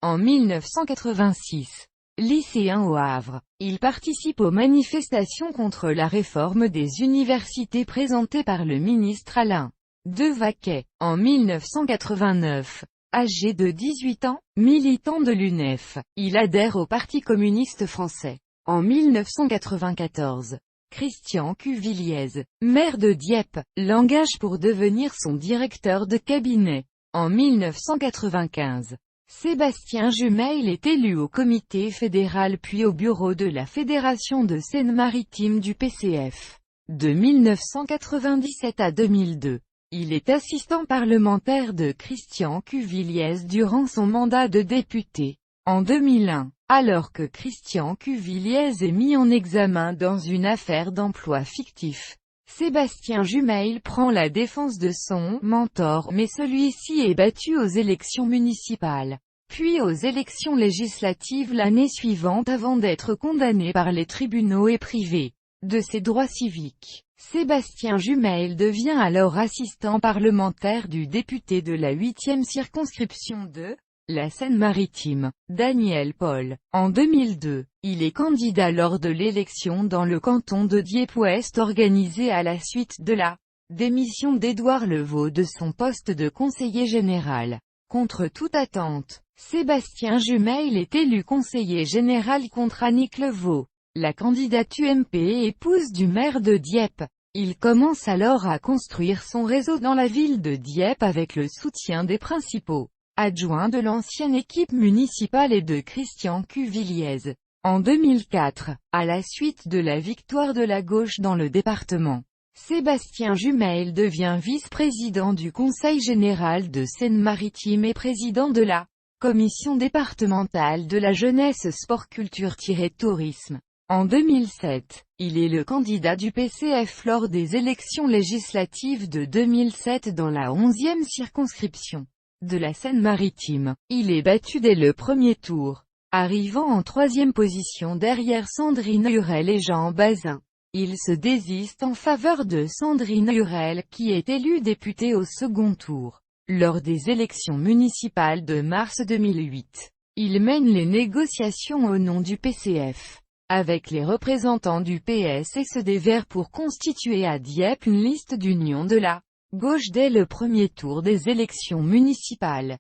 En 1986. Lycéen au Havre, il participe aux manifestations contre la réforme des universités présentée par le ministre Alain Devaquet. En 1989. Âgé de 18 ans, militant de l'UNEF, il adhère au Parti communiste français. En 1994. Christian Cuviliez, maire de Dieppe, l'engage pour devenir son directeur de cabinet. En 1995. Sébastien Jumeil est élu au comité fédéral puis au bureau de la Fédération de Seine-Maritime du PCF. De 1997 à 2002. Il est assistant parlementaire de Christian Cuviliez durant son mandat de député. En 2001, alors que Christian Cuviliez est mis en examen dans une affaire d'emploi fictif, Sébastien Jumeil prend la défense de son mentor mais celui-ci est battu aux élections municipales, puis aux élections législatives l'année suivante avant d'être condamné par les tribunaux et privé de ses droits civiques. Sébastien Jumeil devient alors assistant parlementaire du député de la 8e circonscription de la Seine-Maritime, Daniel Paul. En 2002, il est candidat lors de l'élection dans le canton de Dieppe-Ouest organisée à la suite de la démission d'Édouard Levaux de son poste de conseiller général. Contre toute attente, Sébastien Jumeil est élu conseiller général contre Annick Levaux, la candidate UMP et épouse du maire de Dieppe. Il commence alors à construire son réseau dans la ville de Dieppe avec le soutien des principaux adjoint de l'ancienne équipe municipale et de Christian Cuviliez. En 2004, à la suite de la victoire de la gauche dans le département, Sébastien Jumeil devient vice-président du Conseil général de Seine-Maritime et président de la commission départementale de la jeunesse sport culture-tourisme. En 2007, il est le candidat du PCF lors des élections législatives de 2007 dans la 11e circonscription de la Seine-Maritime. Il est battu dès le premier tour, arrivant en 3e position derrière Sandrine Hurel et Jean Bazin. Il se désiste en faveur de Sandrine Hurel qui est élue députée au second tour. Lors des élections municipales de mars 2008, il mène les négociations au nom du PCF avec les représentants du PS et ceux des Verts pour constituer à Dieppe une liste d'union de la gauche dès le premier tour des élections municipales.